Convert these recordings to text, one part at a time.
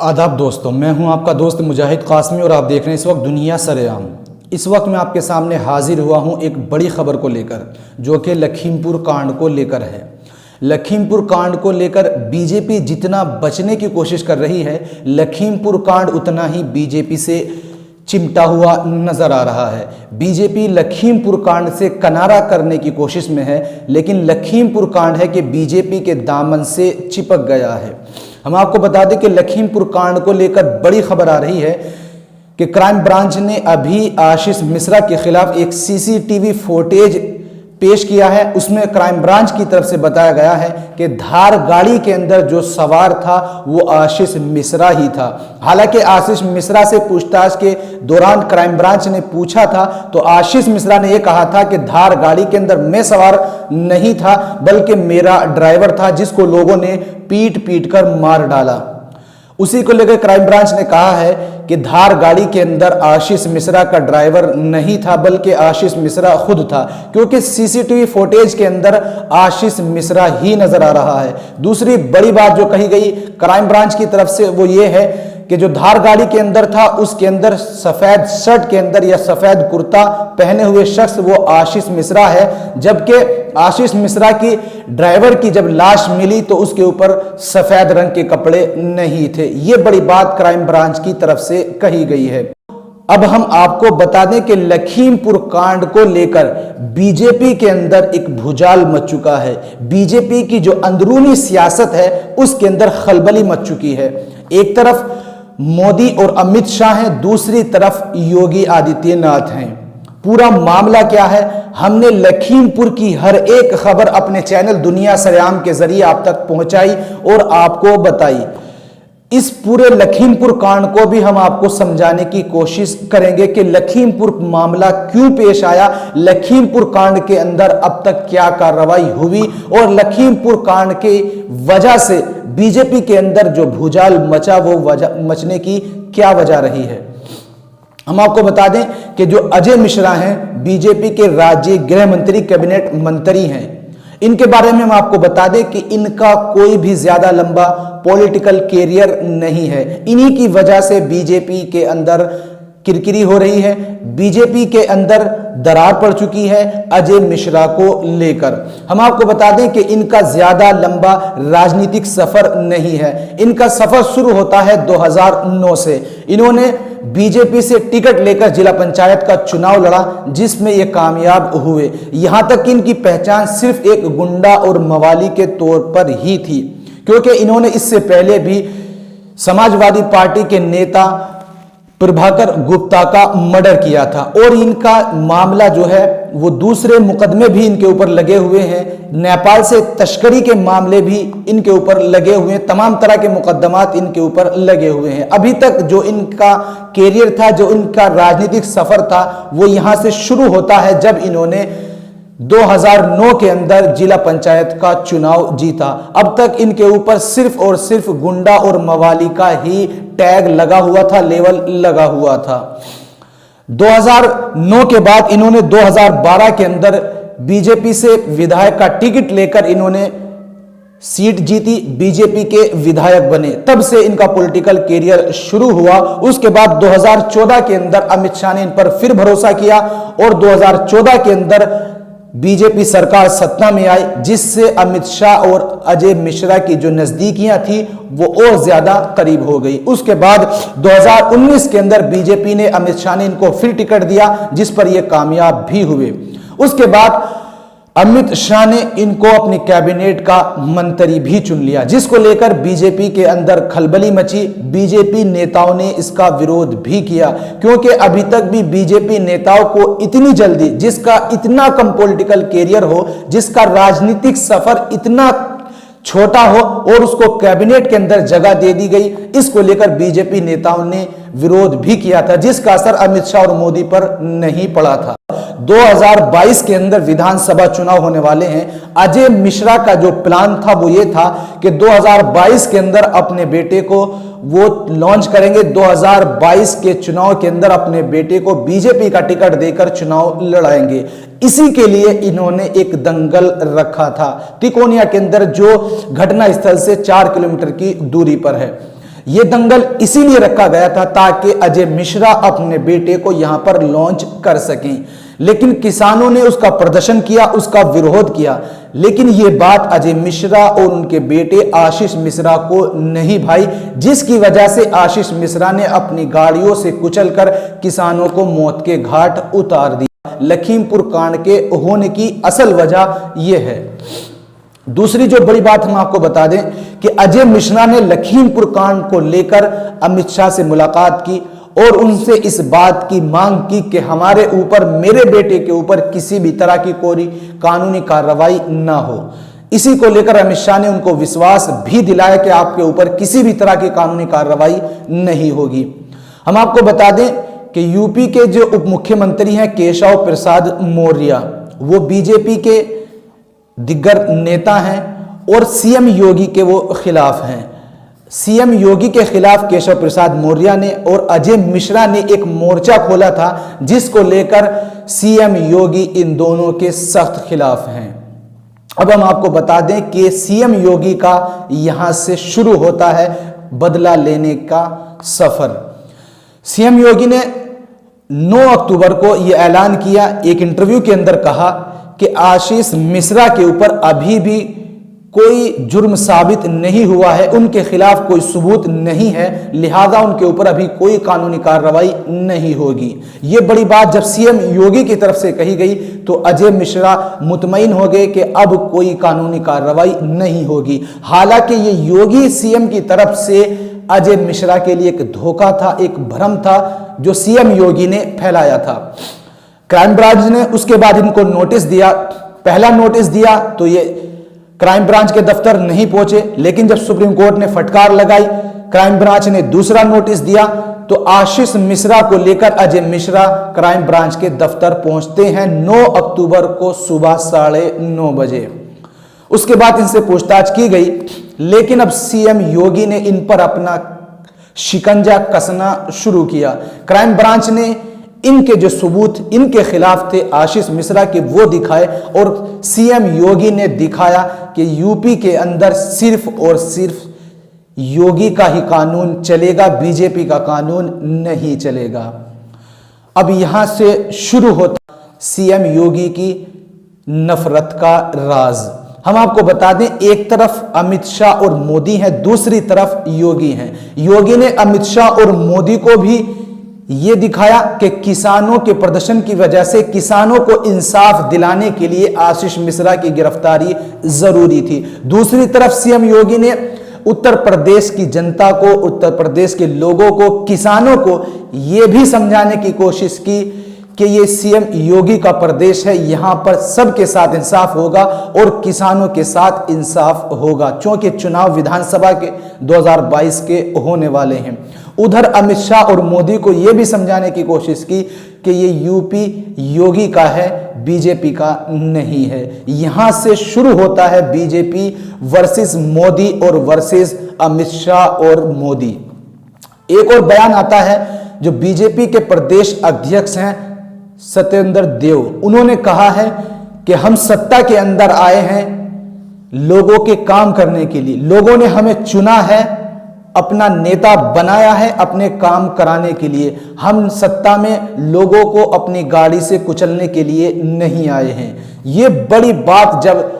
आदाब दोस्तों, मैं हूं आपका दोस्त मुजाहिद कासमी और आप देख रहे हैं इस वक्त दुनिया सरेआम। इस वक्त मैं आपके सामने हाजिर हुआ हूं एक बड़ी खबर को लेकर, जो कि लखीमपुर कांड को लेकर है। लखीमपुर कांड को लेकर बीजेपी जितना बचने की कोशिश कर रही है, लखीमपुर कांड उतना ही बीजेपी से चिमटा हुआ नजर आ रहा है। बीजेपी लखीमपुर कांड से किनारा करने की कोशिश में है, लेकिन लखीमपुर कांड है कि बीजेपी के दामन से चिपक गया है। हम आपको बता दें कि लखीमपुर कांड को लेकर बड़ी खबर आ रही है कि क्राइम ब्रांच ने अभी आशीष मिश्रा के खिलाफ एक सीसीटीवी फुटेज पेश किया है। उसमें क्राइम ब्रांच की तरफ से बताया गया है कि धार गाड़ी के अंदर जो सवार था वो आशीष मिश्रा ही था। हालांकि आशीष मिश्रा से पूछताछ के दौरान क्राइम ब्रांच ने पूछा था तो आशीष मिश्रा ने यह कहा था कि धार गाड़ी के अंदर मैं सवार नहीं था, बल्कि मेरा ड्राइवर था जिसको लोगों ने पीट पीट कर मार डाला। उसी को लेकर क्राइम ब्रांच ने कहा है कि धार गाड़ी के अंदर आशीष मिश्रा का ड्राइवर नहीं था, बल्कि आशीष मिश्रा खुद था, क्योंकि सीसीटीवी फुटेज के अंदर आशीष मिश्रा ही नजर आ रहा है। दूसरी बड़ी बात जो कही गई क्राइम ब्रांच की तरफ से वो ये है कि जो धार गाड़ी के अंदर था उसके अंदर सफेद शर्ट के अंदर या सफेद कुर्ता पहने हुए शख्स वो आशीष मिश्रा है, जबकि आशीष मिश्रा की ड्राइवर की जब लाश मिली तो उसके ऊपर सफेद रंग के कपड़े नहीं थे। ये बड़ी बात क्राइम ब्रांच की तरफ से कही गई है। अब हम आपको बता दें कि लखीमपुर कांड को लेकर बीजेपी के अंदर एक भूचाल मच चुका है। बीजेपी की जो अंदरूनी सियासत है उसके अंदर खलबली मच चुकी है। एक तरफ मोदी और अमित शाह हैं, दूसरी तरफ योगी आदित्यनाथ हैं। पूरा मामला क्या है, हमने लखीमपुर की हर एक खबर अपने चैनल दुनिया सरेआम के जरिए आप तक पहुंचाई और आपको बताई। इस पूरे लखीमपुर कांड को भी हम आपको समझाने की कोशिश करेंगे कि लखीमपुर मामला क्यों पेश आया, लखीमपुर कांड के अंदर अब तक क्या कार्रवाई हुई और लखीमपुर कांड के वजह से बीजेपी के अंदर जो भूचाल मचा वो मचने की क्या वजह रही है। हम आपको बता दें कि जो अजय मिश्रा हैं बीजेपी के राज्य गृह मंत्री, कैबिनेट मंत्री हैं, इनके बारे में हम आपको बता दें कि इनका कोई भी ज्यादा लंबा पॉलिटिकल कैरियर नहीं है। इन्हीं की वजह से बीजेपी के अंदर किरकिरी हो रही है, बीजेपी के अंदर दरार पड़ चुकी है अजय मिश्रा को लेकर। हम आपको बता दें कि इनका ज्यादा लंबा राजनीतिक सफर नहीं है। इनका सफर शुरू होता है 2009 से। इन्होंने बीजेपी से टिकट लेकर जिला पंचायत का चुनाव लड़ा, जिसमें ये कामयाब हुए। यहां तक कि इनकी पहचान सिर्फ एक गुंडा और मवाली के तौर पर ही थी, क्योंकि इन्होंने इससे पहले भी समाजवादी पार्टी के नेता प्रभाकर गुप्ता का मर्डर किया था और इनका मामला जो है वो दूसरे मुकदमे भी इनके ऊपर लगे हुए हैं। नेपाल से तस्करी के मामले भी इनके ऊपर लगे हुए हैं। तमाम तरह के मुकदमात इनके ऊपर लगे हुए हैं। अभी तक जो इनका कैरियर था, जो इनका राजनीतिक सफर था, वो यहां से शुरू होता है जब इन्होंने 2009 के अंदर जिला पंचायत का चुनाव जीता। अब तक इनके ऊपर सिर्फ और सिर्फ गुंडा और मवाली का ही टैग लगा हुआ था, लेवल लगा हुआ था। 2009 के बाद इन्होंने 2012 के अंदर बीजेपी से विधायक का टिकट लेकर इन्होंने सीट जीती, बीजेपी के विधायक बने। तब से इनका पॉलिटिकल कैरियर शुरू हुआ। उसके बाद 2014 के अंदर अमित शाह ने इन पर फिर भरोसा किया और 2014 के अंदर बीजेपी सरकार सत्ता में आई, जिससे अमित शाह और अजय मिश्रा की जो नजदीकियां थी वो और ज्यादा करीब हो गई। उसके बाद 2019 के अंदर बीजेपी ने, अमित शाह ने इनको फिर टिकट दिया, जिस पर ये कामयाब भी हुए। उसके बाद अमित शाह ने इनको अपने कैबिनेट का मंत्री भी चुन लिया, जिसको लेकर बीजेपी के अंदर खलबली मची। बीजेपी नेताओं ने इसका विरोध भी किया, क्योंकि अभी तक भी बीजेपी नेताओं को इतनी जल्दी, जिसका इतना कम पॉलिटिकल कैरियर हो, जिसका राजनीतिक सफर इतना छोटा हो और उसको कैबिनेट के अंदर जगह दे दी गई, इसको लेकर बीजेपी नेताओं ने विरोध भी किया था, जिसका असर अमित शाह और मोदी पर नहीं पड़ा था। 2022 के अंदर विधानसभा चुनाव होने वाले हैं। अजय मिश्रा का जो प्लान था वो ये था कि 2022 के अंदर अपने बेटे को वो लॉन्च करेंगे। 2022 के चुनाव के अंदर अपने बेटे को बीजेपी का टिकट देकर चुनाव लड़ाएंगे। इसी के लिए इन्होंने एक दंगल रखा था तिकोनिया के अंदर, जो घटना स्थल से 4 किलोमीटर की दूरी पर है। ये दंगल इसीलिए रखा गया था ताकि अजय मिश्रा अपने बेटे को यहां पर लॉन्च कर सकें, लेकिन किसानों ने उसका प्रदर्शन किया, उसका विरोध किया। लेकिन ये बात अजय मिश्रा और उनके बेटे आशीष मिश्रा को नहीं भाई, जिसकी वजह से आशीष मिश्रा ने अपनी गाड़ियों से कुचलकर किसानों को मौत के घाट उतार दिया। लखीमपुर कांड के होने की असल वजह यह है। दूसरी जो बड़ी बात हम आपको बता दें कि अजय मिश्रा ने लखीमपुर कांड को लेकर अमित शाह से मुलाकात की और उनसे इस बात की मांग की कि हमारे ऊपर, मेरे बेटे के ऊपर किसी भी तरह की कोई कानूनी कार्रवाई ना हो। इसी को लेकर अमित शाह ने उनको विश्वास भी दिलाया कि आपके ऊपर किसी भी तरह की कानूनी कार्रवाई नहीं होगी। हम आपको बता दें कि यूपी के जो उप मुख्यमंत्री हैं केशव प्रसाद मौर्य, वो बीजेपी के दिग्गज नेता हैं और सीएम योगी के वो खिलाफ हैं। सीएम योगी के खिलाफ केशव प्रसाद मौर्य ने और अजय मिश्रा ने एक मोर्चा खोला था, जिसको लेकर सीएम योगी इन दोनों के सख्त खिलाफ हैं। अब हम आपको बता दें कि सीएम योगी का यहां से शुरू होता है बदला लेने का सफर। सीएम योगी ने 9 अक्टूबर को यह ऐलान किया, एक इंटरव्यू के अंदर कहा कि आशीष मिश्रा के ऊपर अभी भी कोई जुर्म साबित नहीं हुआ है, उनके खिलाफ कोई सबूत नहीं है, लिहाजा उनके ऊपर अभी कोई कानूनी कार्रवाई नहीं होगी। ये बड़ी बात जब सीएम योगी की तरफ से कही गई तो अजय मिश्रा मुतमईन हो गए कि अब कोई कानूनी कार्रवाई नहीं होगी। हालांकि ये योगी सीएम की तरफ से अजय मिश्रा के लिए एक धोखा था, एक भ्रम था जो सीएम योगी ने फैलाया था। क्राइम ब्रांच ने उसके बाद इनको नोटिस दिया। पहला नोटिस दिया तो ये क्राइम ब्रांच के दफ्तर नहीं पहुंचे, लेकिन जब सुप्रीम कोर्ट ने फटकार लगाई, क्राइम ब्रांच ने दूसरा नोटिस दिया तो आशीष मिश्रा को लेकर अजय मिश्रा क्राइम ब्रांच के दफ्तर पहुंचते हैं 9 अक्टूबर को सुबह 9:30 बजे। उसके बाद इनसे पूछताछ की गई, लेकिन अब सीएम योगी ने इन पर अपना शिकंजा कसना शुरू किया। क्राइम ब्रांच ने इनके जो सबूत इनके खिलाफ थे आशीष मिश्रा के, वो दिखाए और सीएम योगी ने दिखाया कि यूपी के अंदर सिर्फ और सिर्फ योगी का ही कानून चलेगा, बीजेपी का कानून नहीं चलेगा। अब यहां से शुरू होता सीएम योगी की नफरत का राज। हम आपको बता दें, एक तरफ अमित शाह और मोदी हैं, दूसरी तरफ योगी हैं। योगी ने अमित शाह और मोदी को भी ये दिखाया कि किसानों के प्रदर्शन की वजह से किसानों को इंसाफ दिलाने के लिए आशीष मिश्रा की गिरफ्तारी जरूरी थी। दूसरी तरफ सीएम योगी ने उत्तर प्रदेश की जनता को, उत्तर प्रदेश के लोगों को, किसानों को यह भी समझाने की कोशिश की कि ये सीएम योगी का प्रदेश है, यहां पर सबके साथ इंसाफ होगा और किसानों के साथ इंसाफ होगा, क्योंकि चुनाव विधानसभा के 2022 के होने वाले हैं। उधर अमित शाह और मोदी को यह भी समझाने की कोशिश की कि ये यूपी योगी का है, बीजेपी का नहीं है। यहां से शुरू होता है बीजेपी वर्सेस मोदी और वर्सेस अमित शाह और मोदी। एक और बयान आता है जो बीजेपी के प्रदेश अध्यक्ष हैं सत्येंद्र देव, उन्होंने कहा है कि हम सत्ता के अंदर आए हैं लोगों के काम करने के लिए, लोगों ने हमें चुना है, अपना नेता बनाया है अपने काम कराने के लिए। हम सत्ता में लोगों को अपनी गाड़ी से कुचलने के लिए नहीं आए हैं। यह बड़ी बात जब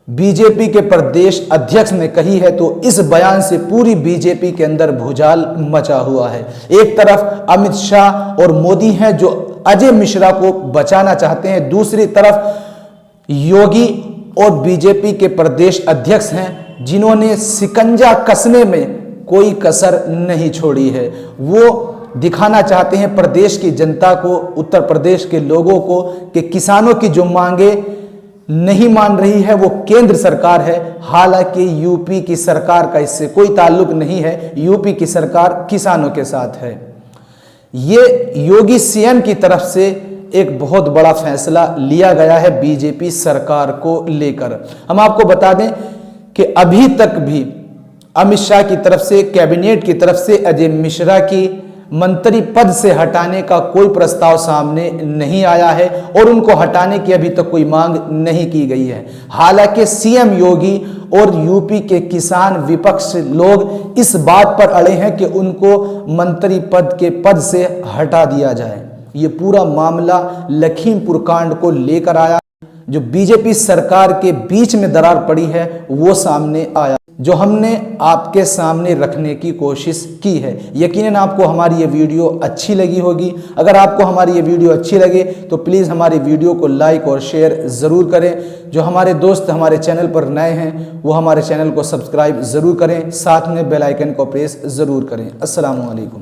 बीजेपी के प्रदेश अध्यक्ष ने कही है तो इस बयान से पूरी बीजेपी के अंदर भूचाल मचा हुआ है। एक तरफ अमित शाह और मोदी हैं जो अजय मिश्रा को बचाना चाहते हैं, दूसरी तरफ योगी और बीजेपी के प्रदेश अध्यक्ष हैं जिन्होंने शिकंजा कसने में कोई कसर नहीं छोड़ी है। वो दिखाना चाहते हैं प्रदेश की जनता को, उत्तर प्रदेश के लोगों को कि किसानों की जो मांगे नहीं मान रही है वो केंद्र सरकार है। हालांकि यूपी की सरकार का इससे कोई ताल्लुक नहीं है, यूपी की सरकार किसानों के साथ है। ये योगी सीएम की तरफ से एक बहुत बड़ा फैसला लिया गया है बीजेपी सरकार को लेकर। हम आपको बता दें कि अभी तक भी अमित शाह की तरफ से, कैबिनेट की तरफ से अजय मिश्रा की मंत्री पद से हटाने का कोई प्रस्ताव सामने नहीं आया है और उनको हटाने की अभी तक कोई मांग नहीं की गई है। हालांकि सीएम योगी और यूपी के किसान विपक्ष लोग इस बात पर अड़े हैं कि उनको मंत्री पद के पद से हटा दिया जाए। ये पूरा मामला लखीमपुर कांड को लेकर आया। जो बीजेपी सरकार के बीच में दरार पड़ी है वो सामने आया, जो हमने आपके सामने रखने की कोशिश की है। यकीनन आपको हमारी ये वीडियो अच्छी लगी होगी। अगर आपको हमारी ये वीडियो अच्छी लगे तो प्लीज़ हमारी वीडियो को लाइक और शेयर ज़रूर करें। जो हमारे दोस्त हमारे चैनल पर नए हैं वो हमारे चैनल को सब्सक्राइब ज़रूर करें, साथ में बेल आइकन को प्रेस ज़रूर करें। अस्सलामु अलैकुम।